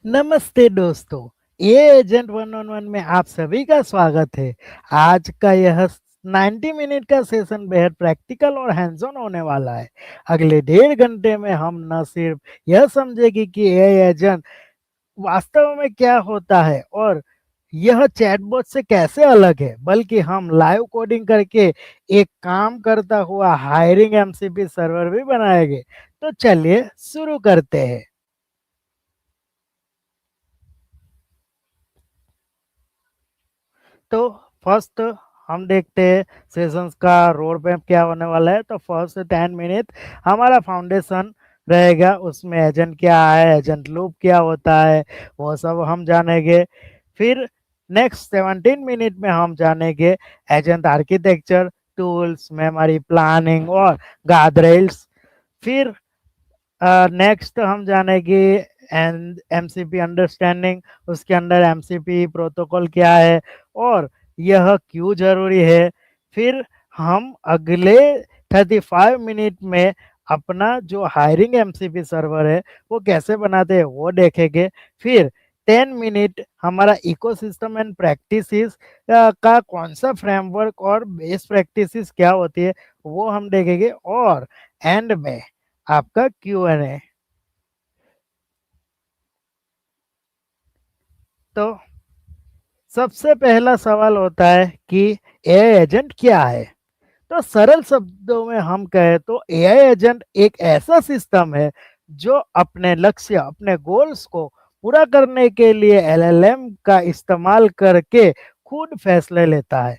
नमस्ते दोस्तों, ये एजेंट 111 में आप सभी का स्वागत है। आज का यह 90 मिनट का सेशन बेहद प्रैक्टिकल और हैंड्स ऑन होने वाला है। अगले 1.5 घंटे में हम न सिर्फ यह समझेंगे कि एआई एजेंट वास्तव में क्या होता है और यह चैटबॉट से कैसे अलग है, बल्कि हम लाइव कोडिंग करके एक काम करता हुआ हायरिंग एमसीपी सर्वर भी बनाएंगे। तो चलिए शुरू करते हैं। तो फर्स्ट हम देखते हैं सेशंस का रोड मैप क्या होने वाला है। तो फर्स्ट 10 मिनट हमारा फाउंडेशन रहेगा, उसमें एजेंट क्या है, एजेंट लूप क्या होता है, वो सब हम जानेंगे। फिर नेक्स्ट 17 मिनट में हम जानेंगे agent architecture, tools, memory planning और गार्डरेल्स। फिर नेक्स्ट हम जानेंगे एंड एमसीपी अंडरस्टैंडिंग, उसके अंदर एमसीपी प्रोटोकॉल क्या है और यह क्यों जरूरी है। फिर हम अगले 35 मिनट में अपना जो हायरिंग एमसीपी सर्वर है वो कैसे बनाते हैं वो देखेंगे। फिर 10 मिनट हमारा इकोसिस्टम एंड प्रैक्टिसेस का कौन सा फ्रेमवर्क और बेस्ट प्रैक्टिसेस क्या होती है वो हम देखेंगे। और एंड में आपका Q&A। तो सबसे पहला सवाल होता है कि एआई एजेंट क्या है। तो सरल शब्दों में हम कहें तो एआई एजेंट एक ऐसा सिस्टम है जो अपने लक्ष्य, अपने गोल्स को पूरा करने के लिए एलएलएम का इस्तेमाल करके खुद फैसले लेता है।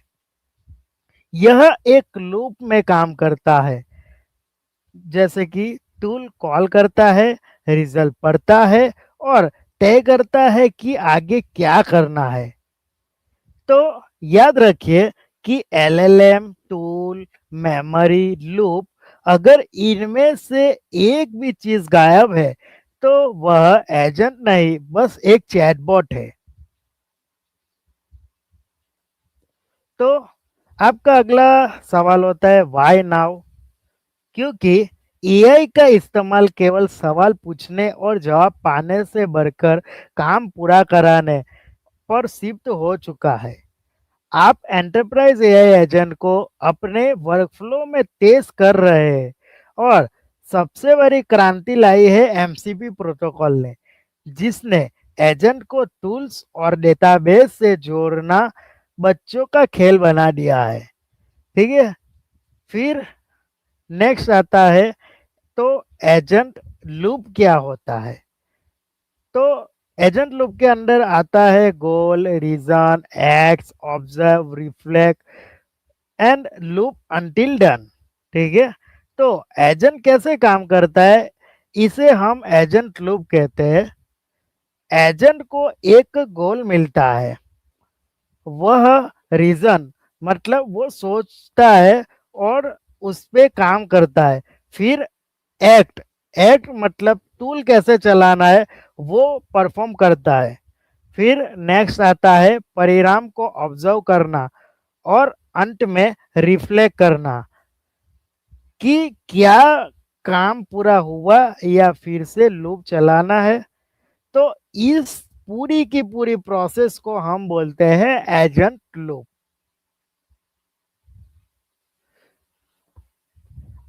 यह एक लूप में काम करता है, जैसे कि टूल कॉल करता है, रिजल्ट पढ़ता है और तय करता है कि आगे क्या करना है। तो याद रखिए कि एलएलएम, टूल, मेमोरी, लूप, अगर इनमें से एक भी चीज गायब है तो वह एजेंट नहीं, बस एक चैटबॉट है। तो आपका अगला सवाल होता है व्हाई नाउ। क्योंकि एआई का इस्तेमाल केवल सवाल पूछने और जवाब पाने से बढ़कर काम पूरा कराने पर शिफ्ट हो चुका है। आप एंटरप्राइज एआई एजेंट को अपने वर्कफ्लो में तेज कर रहे हैं और सबसे बड़ी क्रांति लाई है एमसीपी प्रोटोकॉल ने, जिसने एजेंट को टूल्स और डेटाबेस से जोड़ना बच्चों का खेल बना दिया है। ठीक है। फिर नेक्स्ट आता है तो एजेंट लूप क्या होता है। तो एजेंट लूप के अंदर आता है goal, reason, act, observe, reflect and loop until done. ठीक है। तो एजेंट कैसे काम करता है, इसे हम एजेंट लूप कहते हैं। एजेंट को एक गोल मिलता है, वह रीजन मतलब वो सोचता है और उस पे काम करता है। फिर एक्ट, एक्ट मतलब टूल कैसे चलाना है वो परफॉर्म करता है। फिर नेक्स्ट आता है परिणाम को ऑब्जर्व करना और अंत में रिफ्लेक्ट करना कि क्या काम पूरा हुआ या फिर से लूप चलाना है। तो इस पूरी की पूरी प्रोसेस को हम बोलते हैं एजेंट लूप।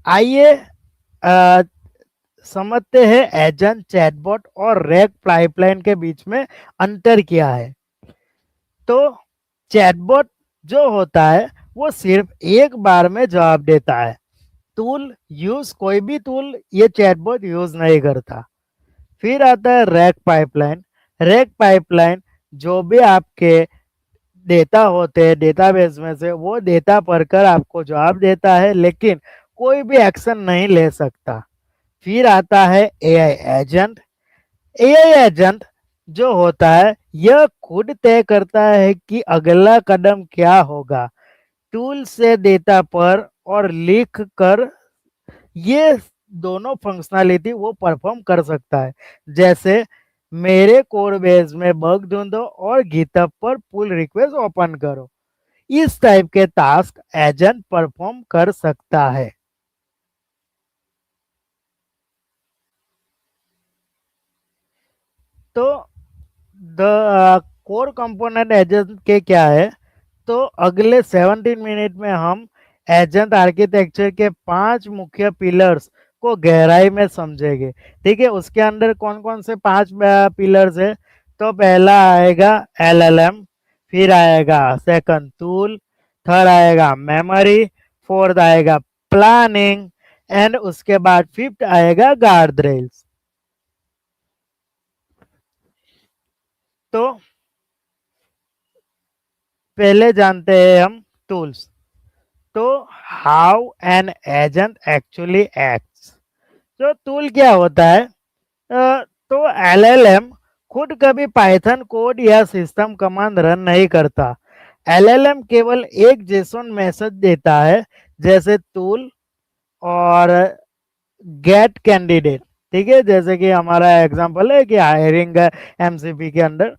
आइए अ, समझते हैं एजेंट, चैटबॉट और रैक पाइपलाइन के बीच में अंतर क्या है। तो चैटबॉट जो होता है वो सिर्फ एक बार में जवाब देता है। टूल यूज, कोई भी टूल ये चैटबॉट यूज नहीं करता। फिर आता है रैक पाइपलाइन। रैक पाइपलाइन जो भी आपके डेटा होते हैं डेटाबेस में से वो डेटा पढ़कर आपको जवाब देता है, लेकिन कोई भी एक्शन नहीं ले सकता। फिर आता है एआई एजेंट। एआई एजेंट जो होता है यह खुद तय करता है कि अगला कदम क्या होगा। टूल से डेटा पर और लिख कर ये दोनों फंक्शनैलिटी वो परफॉर्म कर सकता है। जैसे मेरे कोड बेस में बग ढूंढो और गिटहब पर पुल रिक्वेस्ट ओपन करो। इस टाइप के टास्क एजेंट परफॉर्म कर सकता है। तो द कोर कंपोनेंट एजेंट के क्या है, तो अगले 17 मिनट में हम एजेंट आर्किटेक्चर के 5 मुख्य पिलर्स को गहराई में समझेंगे। ठीक है, उसके अंदर कौन कौन से 5 पिलर्स है, तो पहला आएगा एलएलएम, फिर आएगा सेकंड टूल, थर्ड आएगा मेमोरी, फोर्थ आएगा प्लानिंग, एंड उसके बाद फिफ्थ आएगा गार्ड रेल्स। तो पहले जानते हैं हम टूल्स। तो how an agent actually acts. तो टूल क्या होता है, तो एलएलएम खुद कभी पाइथन कोड या सिस्टम कमांड रन नहीं करता। एलएलएम केवल एक जेसन मैसेज देता है, जैसे टूल और गेट कैंडिडेट। ठीक है, जैसे कि हमारा एग्जांपल है कि हायरिंग एमसीपी के अंदर,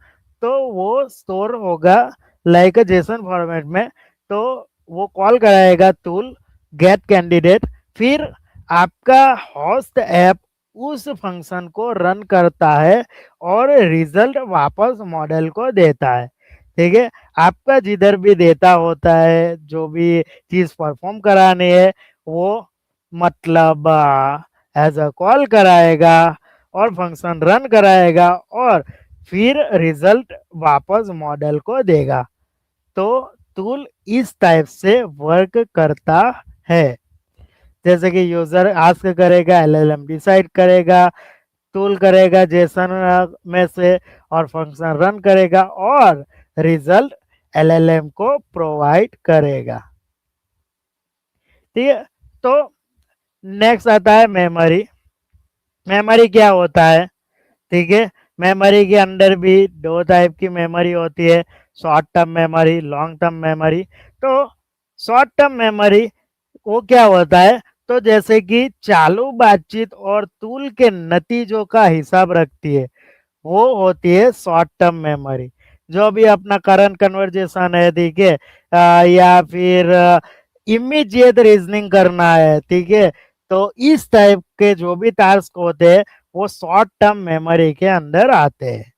तो वो स्टोर होगा लाइक जेसन फॉर्मेट में। तो वो कॉल कराएगा टूल गेट कैंडिडेट, फिर आपका होस्ट ऐप उस फंक्शन को रन करता है और रिजल्ट वापस मॉडल को देता है। ठीक है, आपका जिधर भी डेटा होता है, जो भी चीज परफॉर्म करानी है, वो मतलब एज अ कॉल कराएगा और फंक्शन रन कराएगा और फिर रिजल्ट वापस मॉडल को देगा। तो टूल इस टाइप से वर्क करता है। जैसे कि यूजर आस्क करेगा, एलएलएम डिसाइड करेगा, टूल करेगा जेसन में से और फंक्शन रन करेगा और रिजल्ट एलएलएम को प्रोवाइड करेगा। ठीक है, तो नेक्स्ट आता है मेमोरी। मेमोरी क्या होता है, ठीक है, मेमोरी के अंदर भी दो टाइप की मेमोरी होती है, short term memory, long term memory. तो शॉर्ट टर्म मेमोरी वो क्या होता है, तो जैसे कि चालू बातचीत और टूल के नतीजों का हिसाब रखती है, वो होती है शॉर्ट टर्म मेमोरी। जो भी अपना करंट कन्वर्जेशन है, ठीक है, या फिर इमीडिएट रीजनिंग करना है, ठीक है, तो इस टाइप के जो भी टास्क होते हैं वो शॉर्ट टर्म मेमोरी के अंदर आते हैं।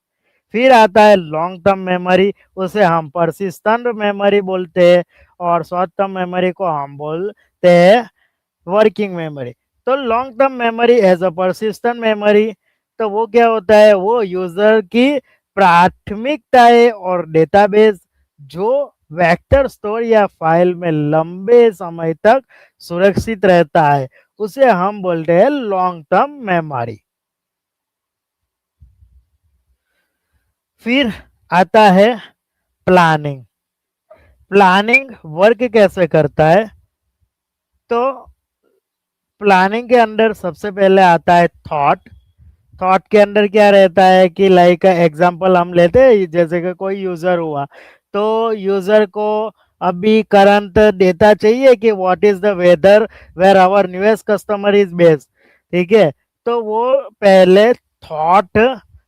फिर आता है लॉन्ग टर्म मेमोरी, उसे हम परसिस्टेंट मेमोरी बोलते हैं, और शॉर्ट टर्म मेमोरी को हम बोलते हैं वर्किंग मेमोरी। तो long term memory as a persistent memory, तो वो क्या होता है, वो यूजर की प्राथमिकताएं और डेटाबेस जो वेक्टर स्टोर या फाइल में लंबे समय तक सुरक्षित रहता है, उसे हम बोलते हैं लॉन्ग टर्म मेमोरी। फिर आता है प्लानिंग। प्लानिंग वर्क कैसे करता है, तो प्लानिंग के अंदर सबसे पहले आता है थॉट। थॉट के अंदर क्या रहता है कि लाइक एग्जांपल हम लेते हैं, जैसे कि कोई यूजर हुआ, तो यूजर को अभी करंट डेटा चाहिए कि what is the weather where our newest customer is based. ठीक है, तो वो पहले थॉट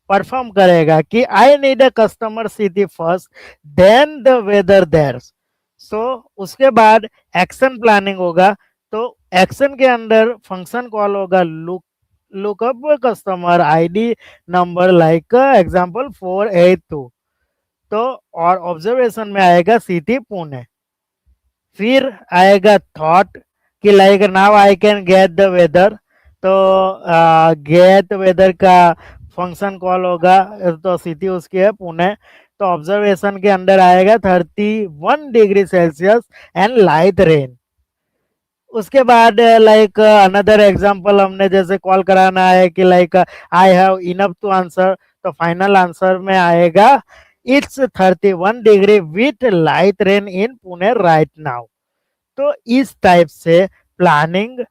परफॉर्म करेगा कि I need a customer city first, then the weather there. So उसके बाद एक्शन प्लानिंग होगा। तो एक्शन के अंदर फंक्शन कॉल होगा lookup customer ID number like example 482। तो और ऑब्जर्वेशन में आएगा सिटी पुणे। फिर आएगा थॉट कि like now I can get the weather. तो गेट वेदर का फंक्शन कॉल होगा, तो सिटी उसकी है पुणे। तो ऑब्जर्वेशन के अंदर आएगा 31 degree Celsius and light rain. उसके बाद लाइक अनदर एग्जांपल हमने जैसे कॉल कराना है कि like I have enough to answer, तो फाइनल आंसर में आएगा it's 31 degree with light rain in Pune right now. तो इस टाइप से प्लानिंग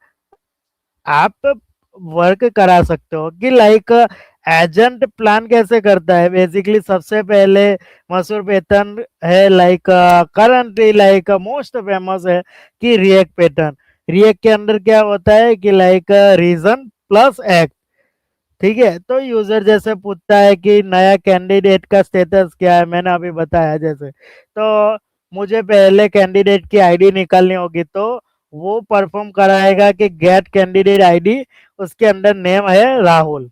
आप वर्क करा सकते हो कि लाइक एजेंट प्लान कैसे करता है। बेसिकली सबसे पहले मशहूर पैटर्न है, like currently like most famous है कि रिएक्ट पैटर्न। रिएक्ट के अंदर क्या होता है कि लाइक रीजन प्लस एक्ट। ठीक है, तो यूजर जैसे पूछता है कि नया कैंडिडेट का स्टेटस क्या है, मैंने अभी बताया जैसे, तो मुझे पहले कैंडिडेट की आईडी निकालनी होगी, तो वो परफॉर्म कराएगा कि गेट कैंडिडेट आईडी, उसके अंदर नेम है राहुल।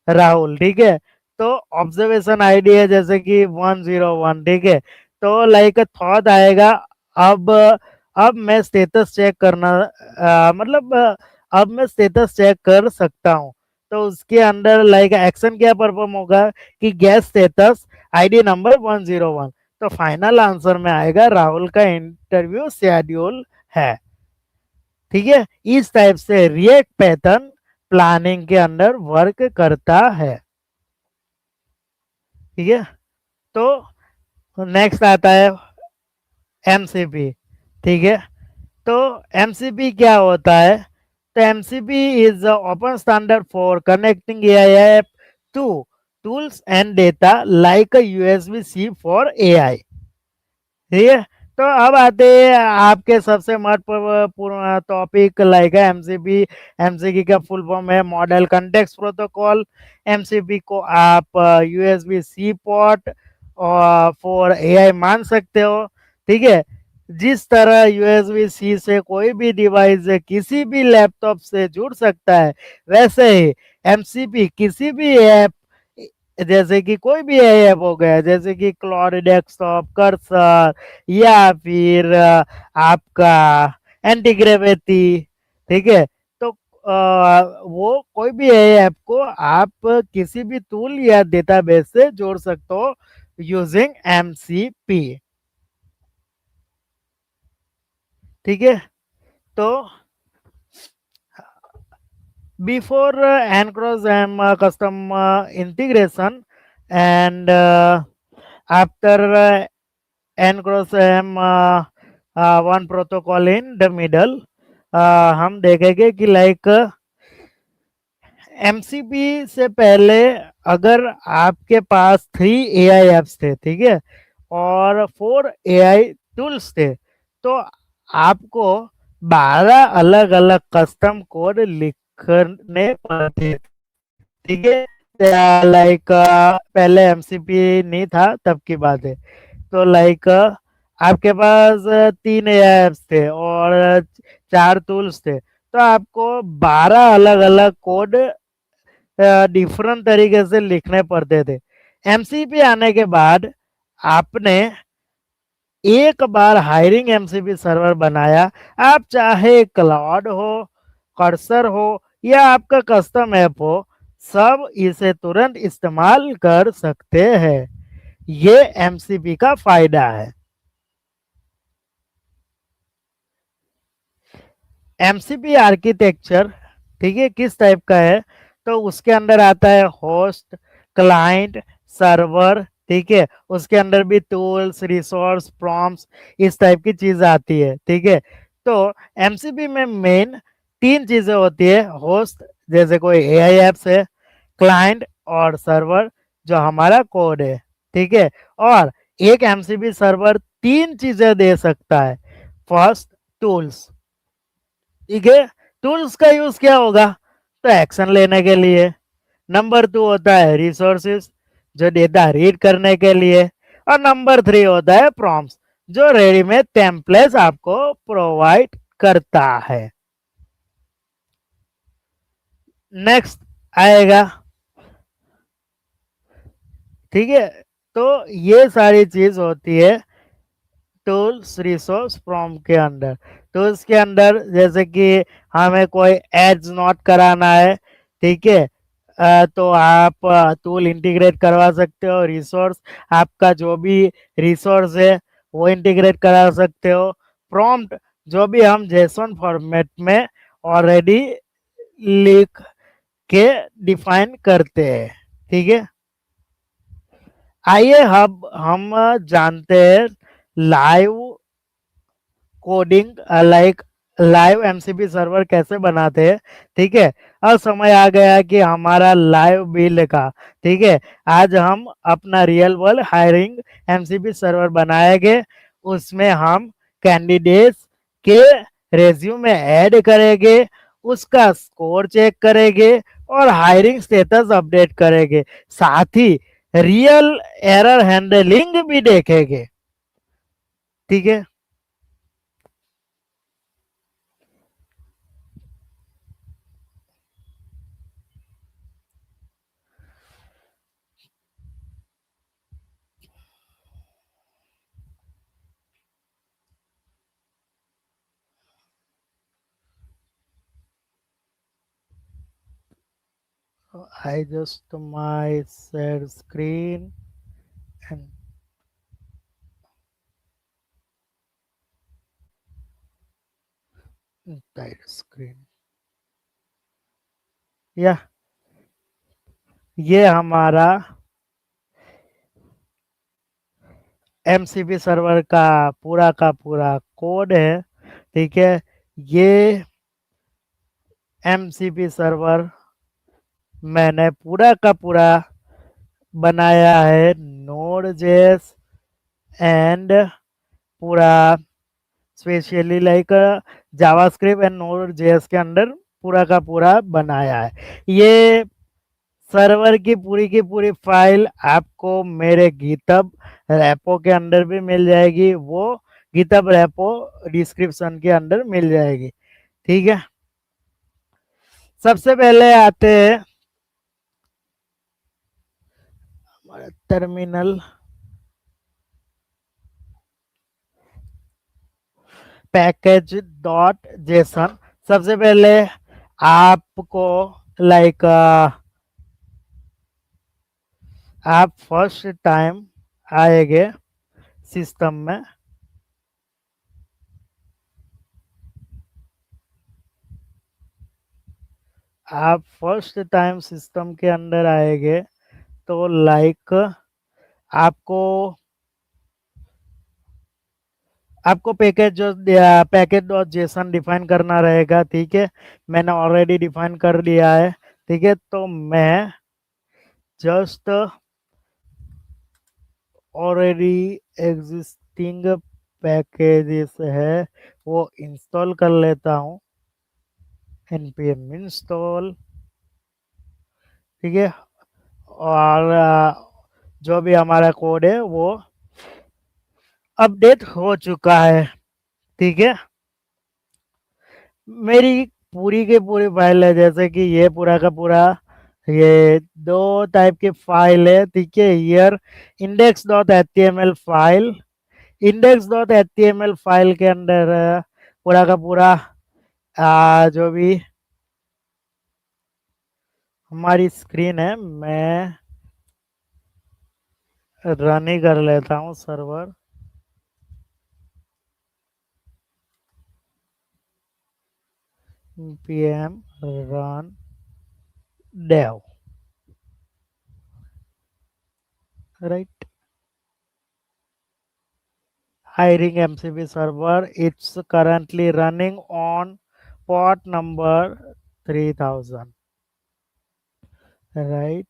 राहुल, ठीक है, तो ऑब्जर्वेशन आईडी है जैसे कि 101, ठीक है। तो लाइक थॉट आएगा, अब अब मैं स्टेटस चेक करना, मतलब अब मैं स्टेटस चेक कर सकता हूँ। तो उसके अंदर लाइक एक्शन क्या परफॉर्म होगा कि गेस स्टेटस आईडी नंबर 101। तो फाइनल आंसर में आएगा राहुल का इंटरव्यू शेड्यूल है, ठीक है। इस टाइप से रिएक्ट पैटर्न प्लानिंग के अंदर वर्क करता है, ठीक है। तो नेक्स्ट आता है एमसीपी, ठीक है। तो एमसीपी क्या होता है? तो MCP is open standard for connecting AI app to tools and data like USB C for AI, ठीक है। तो अब आते हैं आपके सबसे महत्वपूर्ण टॉपिक लाइक है एमसीपी। एमसीपी का फुल फॉर्म है मॉडल कंटेक्स्ट प्रोटोकॉल। एमसीपी को आप यूएसबी सी पोर्ट और फॉर एआई मान सकते हो, ठीक है। जिस तरह यूएसबी सी से कोई भी डिवाइस किसी भी लैपटॉप से जुड़ सकता है, वैसे ही एमसीपी किसी भी ऐप, जैसे कि कोई भी ऐप हो गया जैसे कि क्लाउड डेस्कटॉप, कर्सर, या फिर आपका एंटी ग्रेविटी, ठीक है। तो वो कोई भी ऐप को आप किसी भी टूल या डेटाबेस से जोड़ सकते हो यूजिंग एमसीपी, ठीक है। तो before Ancross custom integration and after Ancross one protocol in the middle, हम देखेंगे कि लाइक एमसीपी से पहले अगर आपके पास 3 एआई एप्स थे, ठीक है, और 4 एआई टूल्स थे, तो आपको 12 अलग अलग कस्टम कोड लिखने पड़ते, ठीक है। लाइक पहले एमसीपी नहीं था तब की बात है। तो लाइक आपके पास 3 ऐप्स थे और 4 टूल्स थे, तो आपको 12 अलग अलग कोड डिफरेंट तरीके से लिखने पड़ते थे। एमसीपी आने के बाद आपने एक बार हायरिंग एमसीपी सर्वर बनाया, आप चाहे क्लाउड हो, कर्सर हो, या आपका कस्टम ऐप हो, सब इसे तुरंत इस्तेमाल कर सकते हैं। ये एमसीपी का फायदा है। एमसीपी आर्किटेक्चर, ठीक है, किस टाइप का है? तो उसके अंदर आता है होस्ट, क्लाइंट, सर्वर, ठीक है। उसके अंदर भी टूल्स, रिसोर्स, प्रॉम्प्ट्स, इस टाइप की चीज आती है, ठीक है। तो एमसीपी में मेन 3 चीजें होती है, होस्ट जैसे कोई एआई एप्स है, क्लाइंट और सर्वर जो हमारा कोड है, ठीक है। और एक एमसीपी सर्वर 3 चीजें दे सकता है। फर्स्ट, टूल्स, ठीक है। टूल्स का यूज क्या होगा? तो एक्शन लेने के लिए। नंबर 2 होता है रिसोर्सेज, जो डेटा रीड करने के लिए। और नंबर 3 होता है प्रॉम्प्ट्स, जो रेडीमेड टेम्पलेट्स आपको प्रोवाइड करता है। नेक्स्ट आएगा, ठीक है। तो ये सारी चीज होती है टूल्स, रिसोर्स, प्रॉम्प्ट के अंदर। टूल्स के अंदर जैसे कि हमें कोई एड्स नोट कराना है, ठीक है, तो आप टूल इंटीग्रेट करवा सकते हो। रिसोर्स, आपका जो भी रिसोर्स है वो इंटीग्रेट करा सकते हो। प्रॉम्प्ट, जो भी हम जेसन फॉर्मेट में ऑलरेडी लिख के डिफाइन करते हैं, ठीक है। आइए अब हम जानते हैं live coding, like live MCP server कैसे बनाते हैं, ठीक है। अब समय आ गया कि हमारा लाइव बिल्ड का, ठीक है। आज हम अपना real world hiring MCP server बनाएंगे। उसमें हम कैंडिडेट्स के रेज्यूमे ऐड करेंगे, उसका स्कोर चेक करेंगे और हायरिंग स्टेटस अपडेट करेंगे। साथ ही रियल एरर हैंडलिंग भी देखेंगे, ठीक है। I just my share screen and entire screen. या ये हमारा एमसीबी सर्वर का पूरा कोड है। ठीक है, ये एमसीबी सर्वर मैंने पूरा का पूरा बनाया है नोड जेएस एंड पूरा specially like JavaScript and node JS के अंदर पूरा का पूरा बनाया है। ये सर्वर की पूरी फाइल आपको मेरे गिटहब रेपो के अंदर भी मिल जाएगी, वो गिटहब रेपो डिस्क्रिप्शन के अंदर मिल जाएगी। ठीक है, सबसे पहले आते हैं हमारे टर्मिनल पैकेज डॉट जेसन। सबसे पहले आपको लाइक आप फर्स्ट टाइम आएंगे सिस्टम में, आप फर्स्ट टाइम सिस्टम के अंदर आएंगे तो लाइक आपको आपको पैकेज डॉट जेसन डिफाइन करना रहेगा। ठीक है, मैंने ऑलरेडी डिफाइन कर दिया है। ठीक है, तो मैं जस्ट ऑलरेडी एग्जिस्टिंग पैकेजेस है वो इंस्टॉल कर लेता हूँ, npm इंस्टॉल। ठीक है, और जो भी हमारा कोड है वो अपडेट हो चुका है। ठीक है, मेरी पूरी की पूरी फाइल है, जैसे कि ये पूरा का पूरा ये दो टाइप की फाइल है। ठीक है, here index dot H T M L file, index dot H T M L file के अंदर पूरा का पूरा जो भी हमारी स्क्रीन है मैं रन ही कर लेता हूँ server. pm run dev, right? Hiring mcb server, it's currently running on port number 3000, right?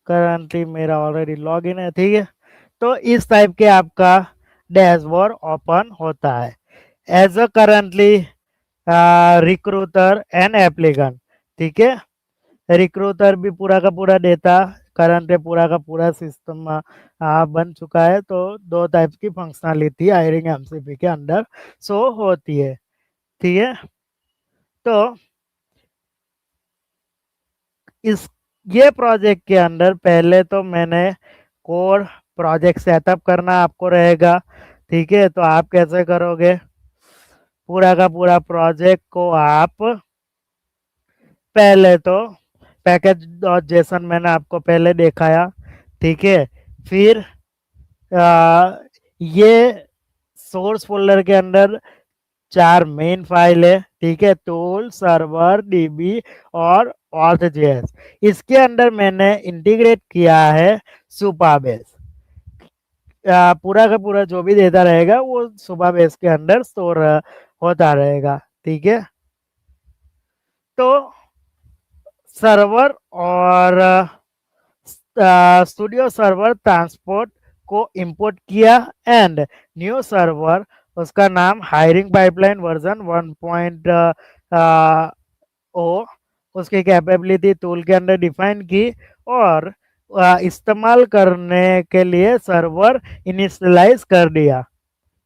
Currently मेरा ऑलरेडी लॉगिन है। ठीक है, तो इस टाइप के आपका डैशबोर्ड ओपन होता है as a currently recruiter and applicant. ठीक है, रिक्रूटर भी पूरा का पूरा डेटा करंट पे पूरा का पूरा सिस्टम बन चुका है, तो दो टाइप की फंक्शनलिटी हायरिंग एमसीपी के अंदर शो होती है। ठीक है, तो इस ये प्रोजेक्ट के अंदर पहले तो मैंने कोर प्रोजेक्ट सेटअप करना आपको रहेगा। ठीक है, तो आप कैसे करोगे, पूरा का पूरा प्रोजेक्ट को आप पहले तो पैकेज डॉट जेसन मैंने आपको पहले दिखाया। ठीक है, फिर ये सोर्स फोल्डर के अंदर चार मेन फाइल है। ठीक है, टूल सर्वर डीबी और ऑर्थ जेएस, इसके अंदर मैंने इंटीग्रेट किया है सुपाबेस। पूरा का पूरा जो भी डेटा रहेगा वो सुपाबेस के अंदर स्टोर होता रहेगा। ठीक है, तो सर्वर और स्टूडियो सर्वर ट्रांसपोर्ट को इंपोर्ट किया एंड न्यू सर्वर, उसका नाम हायरिंग पाइपलाइन वर्जन 1.0 उसकी कैपेबिलिटी टूल के अंदर डिफाइन की और इस्तेमाल करने के लिए सर्वर इनिशियलाइज कर दिया।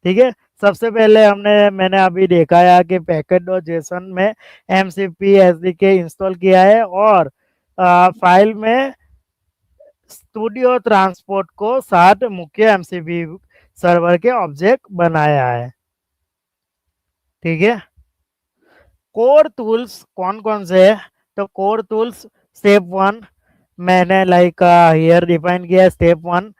ठीक है, सबसे पहले मैंने अभी देखा है कि पैकेट डॉट जेसन में एमसीपी एसडीके इंस्टॉल किया है और फाइल में स्टूडियो ट्रांसपोर्ट को 7 मुख्य एमसीबी सर्वर के ऑब्जेक्ट बनाया है। ठीक है, कोर टूल्स कौन कौन से है? तो कोर टूल्स स्टेप 1 मैंने लाइक हियर डिफाइन किया। स्टेप 1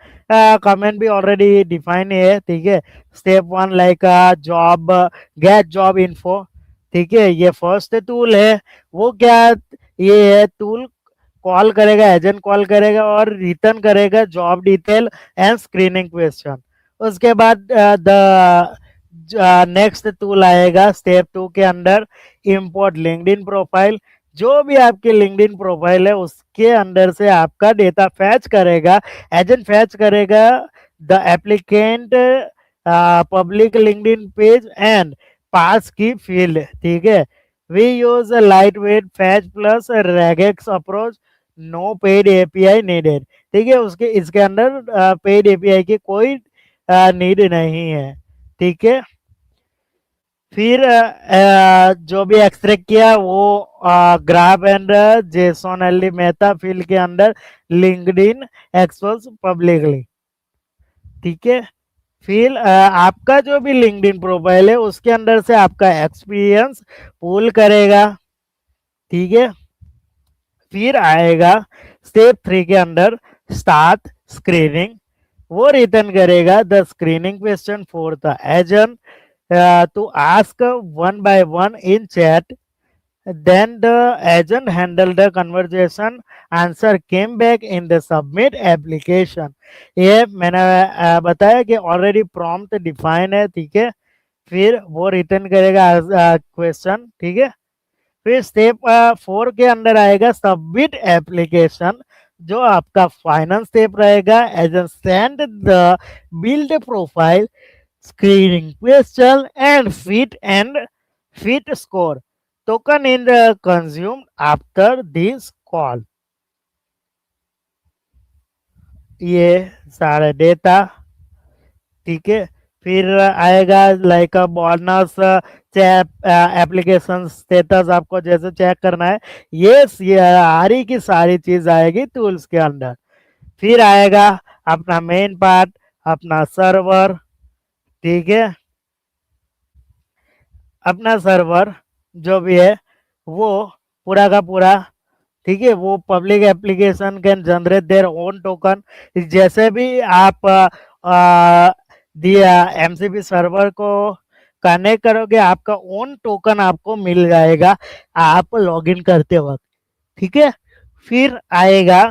कमेंट भी ऑलरेडी डिफाइन है, ठीक है। Step 1 like job, get job info, ठीक है। ये फर्स्ट टूल है। वो क्या, ये है टूल कॉल करेगा, एजेंट कॉल करेगा और रिटर्न करेगा job detail and screening question. उसके बाद द नेक्स्ट टूल आएगा स्टेप 2 के अंदर, इंपोर्ट लिंक्डइन प्रोफाइल। जो भी आपकी लिंक्डइन प्रोफाइल है उसके अंदर से आपका डेटा फैच करेगा, एजेंट फैच करेगा the applicant public LinkedIn page and parse key fields, ठीक है। We use light weight fetch plus regex approach, no paid API needed, ठीक है। उसके इसके अंदर पेड एपीआई की कोई नीड नहीं है, ठीक है। फिर जो भी एक्सट्रैक्ट किया वो graph and Jason L Mehta field के अंदर लिंक्डइन एक्सपोज पब्लिकली, ठीक है। फिर आपका जो भी लिंक्डइन प्रोफाइल है उसके अंदर से आपका एक्सपीरियंस पुल करेगा, ठीक है। फिर आएगा स्टेप 3 के अंदर स्टार्ट स्क्रीनिंग। वो रिटर्न करेगा the screening question for the agent to ask one by one in chat. Then the agent handled the conversation. Answer came back in the submit application. ये मैंने बताया कि ऑलरेडी प्रॉम्प्ट डिफाइन है, ठीक है। फिर वो रिटर्न करेगा क्वेश्चन, ठीक है। फिर स्टेप 4 के अंदर आएगा सबमिट एप्लीकेशन, जो आपका फाइनल स्टेप रहेगा। Agent send the build profile, screening question and fit score token in the consumed after this call। ये सारे डेटा, ठीक है। फिर आएगा like bonus check, application status आपको जैसे चेक करना है, ये सारी की सारी चीज आएगी टूल्स के अंदर। फिर आएगा अपना मेन पार्ट, अपना सर्वर, ठीक है। अपना सर्वर जो भी है वो पूरा का पूरा, ठीक है। वो public application can generate their own token. जैसे भी आप दिया एमसीपी सर्वर को कनेक्ट करोगे, आपका ओन टोकन आपको मिल जाएगा आप लॉगिन करते वक्त, ठीक है। फिर आएगा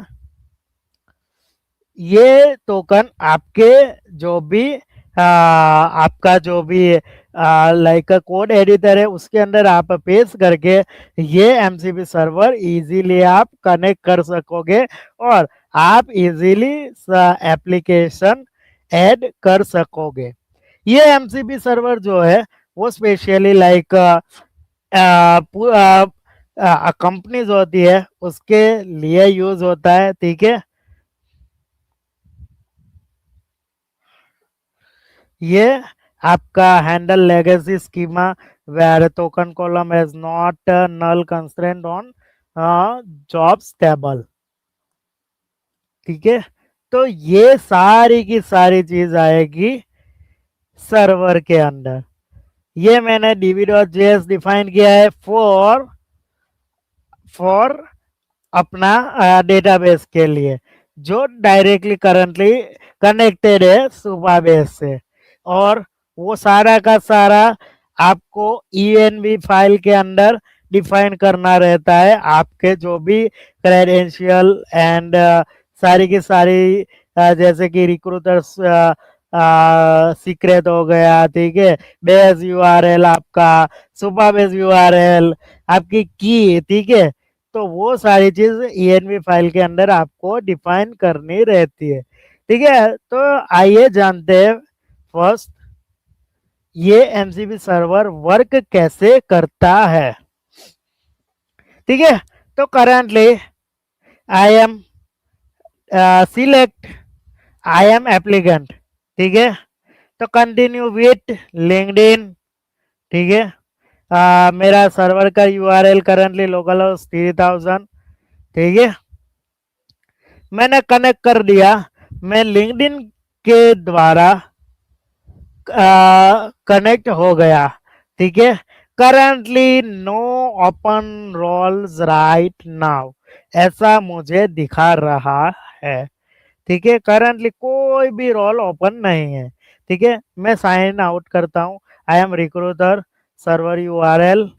ये टोकन आपके जो भी आपका जो भी लाइक कोड एडिटर है उसके अंदर आप पेस्ट करके ये एमसीपी सर्वर इजीली आप कनेक्ट कर सकोगे और आप इजीली एप्लीकेशन ऐड कर सकोगे। ये एमसीपी सर्वर जो है वो स्पेशली लाइक कंपनीज होती है उसके लिए यूज होता है, ठीक है। ये आपका handle legacy schema where token column has not null constraint on job stable, ठीक है। तो ये सारी की सारी चीज आएगी सर्वर के अंदर। ये मैंने db.js डिफाइन किया है फॉर अपना डेटाबेस के लिए जो डायरेक्टली करंटली कनेक्टेड है सुपाबेस से, और वो सारा का सारा आपको env फाइल के अंदर डिफाइन करना रहता है। आपके जो भी क्रेडेंशियल एंड सारी की सारी जैसे कि रिक्रूटर्स सीक्रेट हो गया, ठीक है। बेस यूआरएल आपका, सुपाबेस यूआरएल आपकी की, ठीक है। तो वो सारी चीज env फाइल के अंदर आपको डिफाइन करनी रहती है, ठीक है। तो आइए जानते हैं फर्स्ट ये एमसीपी सर्वर वर्क कैसे करता है, ठीक है। तो currently I am select I am applicant, ठीक है। तो कंटिन्यू विथ लिंक्डइन, ठीक है। मेरा सर्वर का यूआरएल करंटली लोकल होस्ट 3000, ठीक है। मैंने कनेक्ट कर दिया, मैं लिंक्डइन के द्वारा कनेक्ट हो गया, ठीक है। Currently no open roles right now, ऐसा मुझे दिखा रहा है। ठीक है, करंटली कोई भी रोल ओपन नहीं है। ठीक है, मैं साइन आउट करता हूँ। I am recruiter, server URL,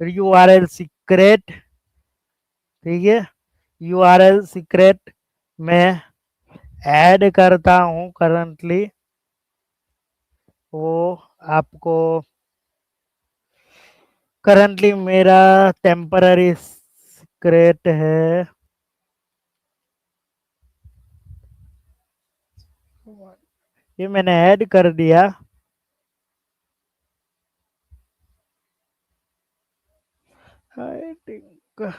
URL secret. ठीक है, यूआरएल सीक्रेट मैं ऐड करता हूँ करंटली, वो आपको करंटली मेरा टेम्पररी सीक्रेट है। ये मैंने ऐड कर दिया। आई थिंक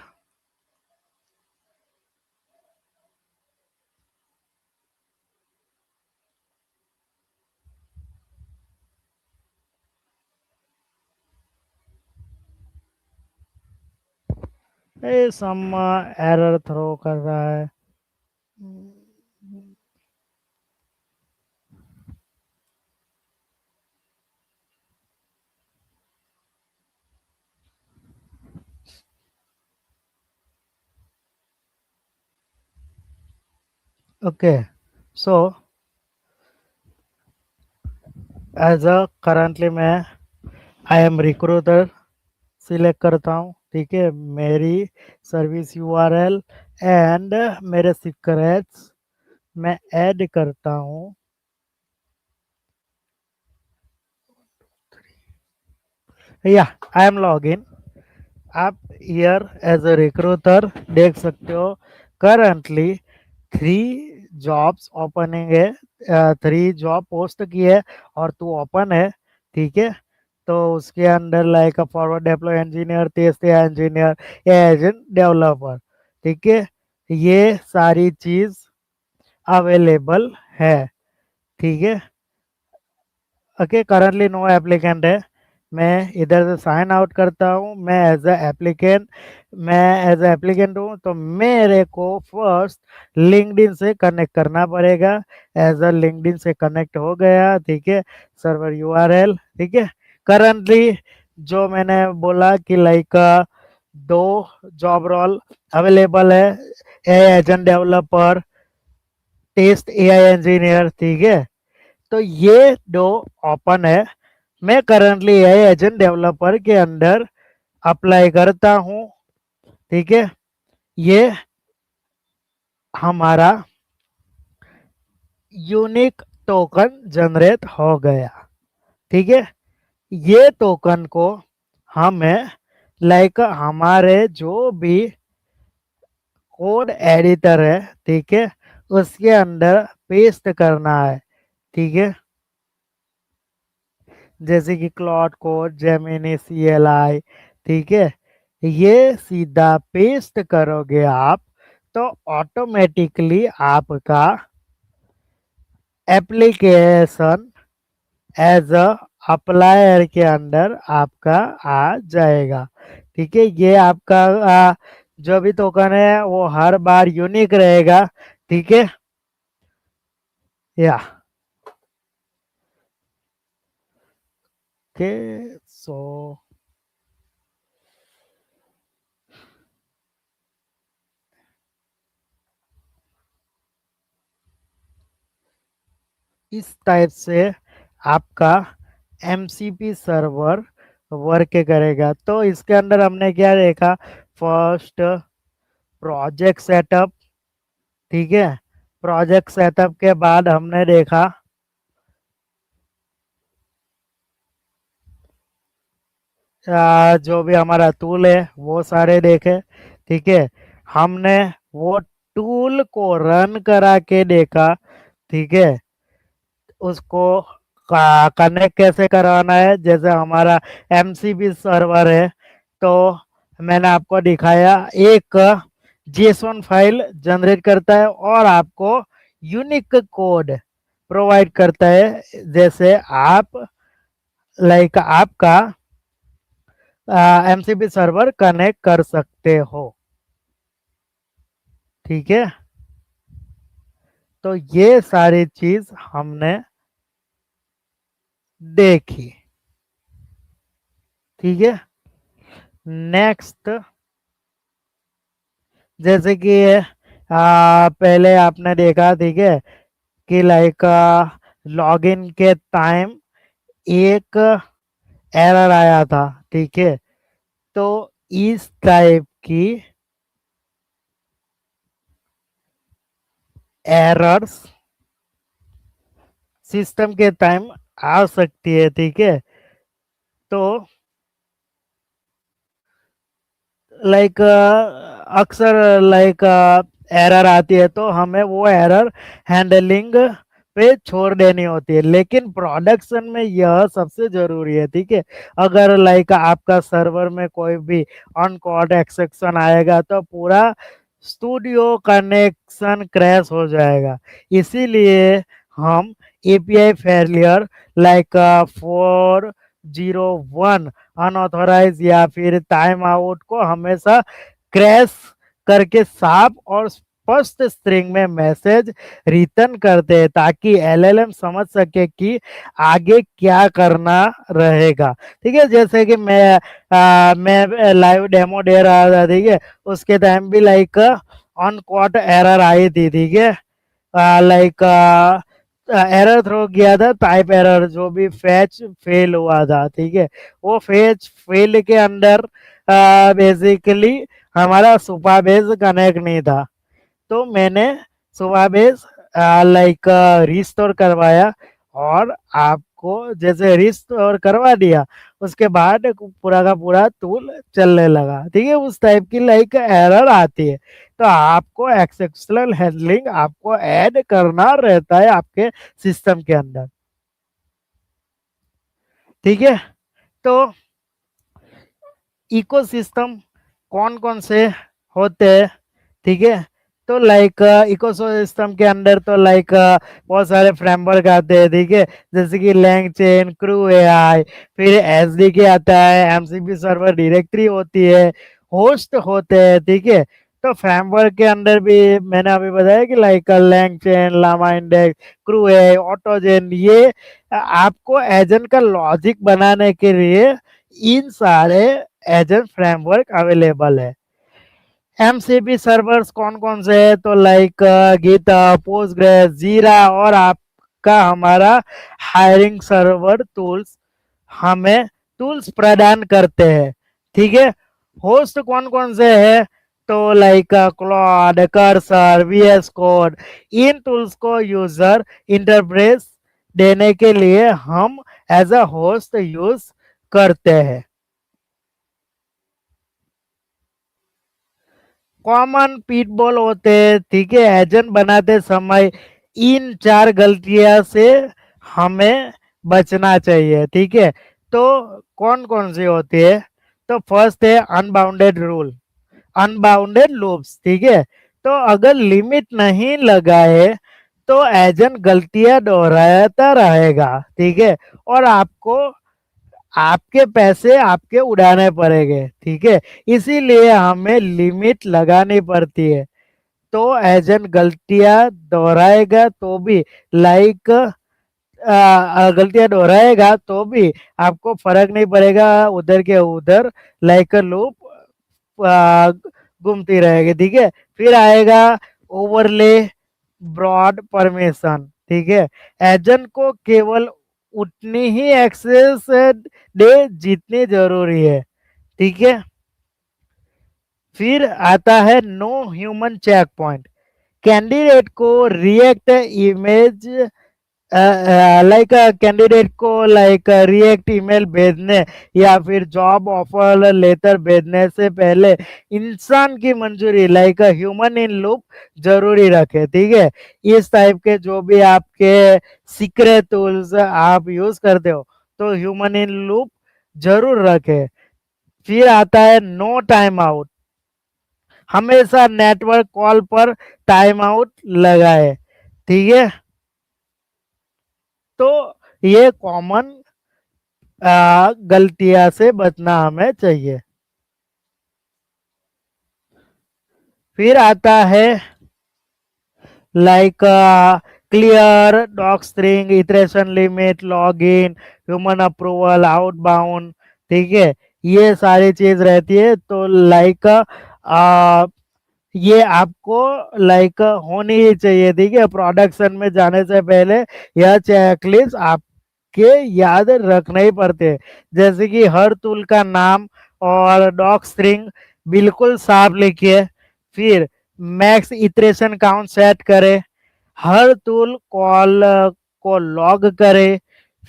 ये सम एरर थ्रो कर रहा है। Okay, so as a currently मैं आई एम रिक्रूटर सिलेक्ट करता हूँ। ठीक है, मेरी सर्विस यूआरएल एंड मेरे सीक्रेट्स मैं ऐड करता हूँ। या आई एम लॉग इन। आप हियर एज अ रिक्रूटर देख सकते हो करंटली 3 जॉब्स ओपनिंग है, 3 जॉब पोस्ट की है और 2 ओपन है। ठीक है, तो उसके अंदर like forward deploy engineer, test engineer, agent developer. ठीक है, ये सारी चीज अवेलेबल है। ठीक है, ओके, करंटली नो एप्लीकेंट है। मैं इधर से साइन आउट करता हूँ। मैं एज ए एप्लीकेंट हूँ, तो मेरे को फर्स्ट लिंक्डइन से कनेक्ट करना पड़ेगा। एज अ लिंक्डइन से कनेक्ट हो गया। ठीक है, सर्वर यूआरएल। ठीक है, करंटली जो मैंने बोला कि लाइक 2 जॉब रोल अवेलेबल है, agent developer, test AI engineer. ठीक है, तो ये 2 ओपन है। मैं करंटली एआई एजेंट डेवलपर के अंडर अप्लाई करता हूँ। ठीक है, ये हमारा यूनिक टोकन जनरेट हो गया। ठीक है, ये टोकन को हमें लाइक हमारे जो भी कोड एडिटर है, ठीक है, उसके अंदर पेस्ट करना है। ठीक है, जैसे कि क्लॉड कोड, जेमिनी, CLI। ठीक है, ये सीधा पेस्ट करोगे आप, तो ऑटोमेटिकली आपका एप्लीकेशन एज अ अप्लायर के अंदर आपका आ जाएगा। ठीक है, ये आपका जो भी टोकन है वो हर बार यूनिक रहेगा। ठीक है, या ओके, सो इस टाइप से आपका MCP सर्वर वर्क करेगा। तो इसके अंदर हमने क्या देखा, फर्स्ट प्रोजेक्ट सेटअप। ठीक है, प्रोजेक्ट सेटअप के बाद हमने देखा जो भी हमारा टूल है वो सारे देखे। ठीक है, हमने वो टूल को रन करा के देखा। ठीक है, उसको कनेक्ट कैसे करवाना है, जैसे हमारा MCP सर्वर है, तो मैंने आपको दिखाया एक JSON फाइल जनरेट करता है और आपको यूनिक कोड प्रोवाइड करता है, जैसे आप लाइक आपका MCP सर्वर कनेक्ट कर सकते हो। ठीक है, तो ये सारी चीज हमने देखी। ठीक है। नेक्स्ट, जैसे कि पहले आपने देखा, ठीक है, कि लाइक लॉगिन के टाइम एक एरर आया था, ठीक है। तो इस टाइप की एरर्स सिस्टम के टाइम आ सकती है, ठीक है। तो लाइक अक्सर लाइक एरर आती है तो हमें वो एरर हैंडलिंग पे छोड़ देनी होती है, लेकिन प्रोडक्शन में यह सबसे जरूरी है, ठीक है। अगर लाइक आपका सर्वर में कोई भी अनकॉल्ड एक्सेप्शन आएगा तो पूरा स्टूडियो कनेक्शन क्रैश हो जाएगा। इसीलिए हम एपीआई फेलियर लाइक 401 अनऑथोराइज या फिर टाइम आउट को हमेशा क्रैश करके साफ और स्पष्ट स्ट्रिंग में मैसेज रिटर्न करते हैं, ताकि एलएलएम समझ सके कि आगे क्या करना रहेगा, ठीक है। जैसे कि मैं लाइव डेमो दे रहा था, ठीक है, उसके टाइम भी लाइक अनकॉट एरर आई थी, ठीक है। लाइक एरर थ्रो किया था, टाइप एरर, जो भी फैच फेल हुआ था, ठीक है। वो फैच फेल के अंदर बेसिकली हमारा सुपा बेस कनेक्ट नहीं था, तो मैंने सुबह बेस लाइक रिस्टोर करवाया, और आपको जैसे रिस्टोर करवा दिया उसके बाद पूरा का पूरा टूल चलने लगा, ठीक है। उस टाइप की लाइक एरर आती है, तो आपको एक्सेप्शनल हैंडलिंग आपको ऐड करना रहता है आपके सिस्टम के अंदर, ठीक है। तो इकोसिस्टम कौन कौन से होते हैं, ठीक है। तो लाइक इकोसिस्टम के अंदर तो लाइक बहुत सारे फ्रेमवर्क आते हैं, ठीक है, जैसे कि लैंगचेन, क्रू एआई, फिर एसडीके आता है, एमसीपी सर्वर डायरेक्टरी होती है, होस्ट होते हैं, ठीक है। तो फ्रेमवर्क के अंदर भी मैंने अभी बताया कि like LangChain, Llama Index, Crew AI, AutoGen, ये आपको एजेंट का लॉजिक बनाने के लिए इन सारे एजेंट फ्रेमवर्क अवेलेबल है। एमसीपी सर्वर्स कौन कौन से है, तो लाइक गीता, पोस्टग्रेस, जीरा, और आपका हमारा हायरिंग सर्वर टूल्स हमें टूल्स प्रदान करते हैं, ठीक है। होस्ट कौन कौन से है, तो like Claude, Cursor, VS Code, इन टूल्स को यूजर इंटरफेस देने के लिए हम एज अ होस्ट यूज करते हैं। कॉमन पिटबॉल होते हैं, ठीक है, एजेंट बनाते समय इन चार गलतियां से हमें बचना चाहिए, ठीक है। तो कौन कौन सी होती है, तो फर्स्ट है अनबाउंडेड रूल, अनबाउंडेड लूप्स, ठीक है। तो अगर लिमिट नहीं लगाए तो एजेंट गलतियां दोहराता रहेगा, ठीक है, और आपको आपके पैसे आपके उड़ाने पड़ेंगे, ठीक है। इसीलिए हमें लिमिट लगानी पड़ती है, तो एजेंट गलतियां दोहराएगा तो भी लाइक गलतियां दोहराएगा तो भी आपको फर्क नहीं पड़ेगा, उधर के उधर लाइक लूप घूमती रहेगी, ठीक है। फिर आएगा ओवरले ब्रॉड परमिशन, ठीक है। एजेंट को केवल उतनी ही एक्सेस दे जितनी जरूरी है, ठीक है। फिर आता है no human check point, candidate को रिएक्ट इमेज लाइक कैंडिडेट को लाइक रिएक्ट ईमेल भेजने या फिर जॉब ऑफर लेटर भेजने से पहले इंसान की मंजूरी लाइक ह्यूमन इन लूप जरूरी रखे, ठीक है। इस टाइप के जो भी आपके सीक्रेट टूल्स आप यूज करते हो तो ह्यूमन इन लूप जरूर रखे। फिर आता है नो टाइम आउट, हमेशा नेटवर्क कॉल पर टाइम आउट लगाए, ठीक है। तो ये कॉमन गलतियां से बचना हमें चाहिए। फिर आता है like clear doc string, iteration limit, log in, human approval, outbound, ठीक है। ये सारी चीज रहती है। तो लाइक ये आपको लाइक होनी ही चाहिए, ठीक है। प्रोडक्शन में जाने से पहले यह चेकलिस्ट आपके याद रखने ही पड़ते हैं। जैसे कि हर टूल का नाम और डॉक स्ट्रिंग बिल्कुल साफ लिखिए। फिर मैक्स इटरेशन काउंट सेट करें। हर टूल कॉल को लॉग करे।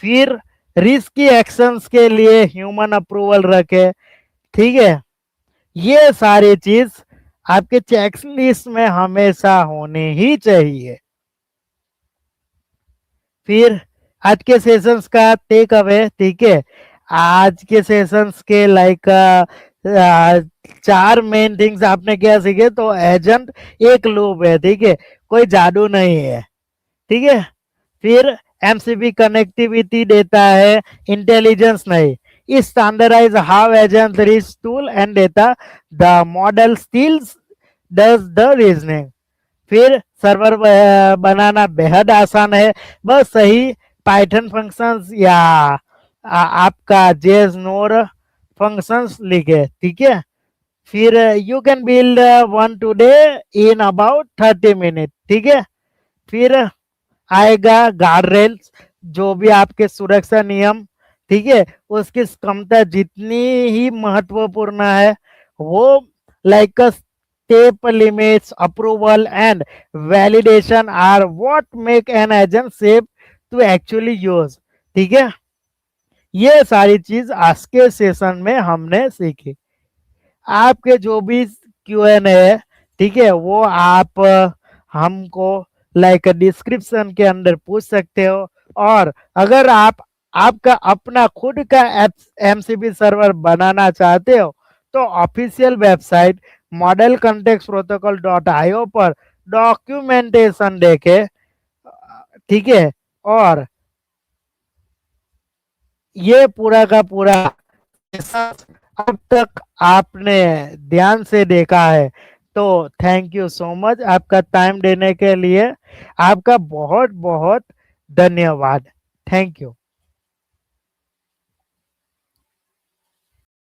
फिर रिस्की एक्शंस के लिए ह्यूमन अप्रूवल रखे, ठीक है। ये सारी चीज आपके चेकलिस्ट में हमेशा होनी ही चाहिए। फिर आज के सेशंस का टेक अवे, ठीक है। आज के सेशंस के लाइक चार मेन थिंग्स आपने क्या सीखे। तो एजेंट एक लूप है, ठीक है, कोई जादू नहीं है, ठीक है। फिर एमसीबी कनेक्टिविटी देता है, इंटेलिजेंस नहीं। Standardise how agent reach tool and data, the model still does the reasoning. फिर सर्वर बनाना बेहद आसान है, बस सही पाइथन फंक्शंस या आपका जेएस नोड फंक्शंस लिखे, ठीक है। फिर you can build one today in about 30 minute, ठीक है। फिर आएगा गार्ड रेल्स, जो भी आपके सुरक्षा नियम, ठीक है, उसकी क्षमता जितनी ही महत्वपूर्ण है, वो like step limits, approval and validation are what make an agent safe to actually use, ठीक है। ये सारी चीज आज के सेशन में हमने सीखी। आपके जो भी क्यूएन है, ठीक है, वो आप हमको लाइक डिस्क्रिप्शन के अंदर पूछ सकते हो। और अगर आप आपका अपना खुद का एमसीबी सर्वर बनाना चाहते हो, तो official website model context protocol .io पर डॉक्यूमेंटेशन देखे, ठीक है। और ये पूरा का पूरा अब तक आपने ध्यान से देखा है, तो थैंक यू सो मच आपका टाइम देने के लिए। आपका बहुत बहुत धन्यवाद। Thank you.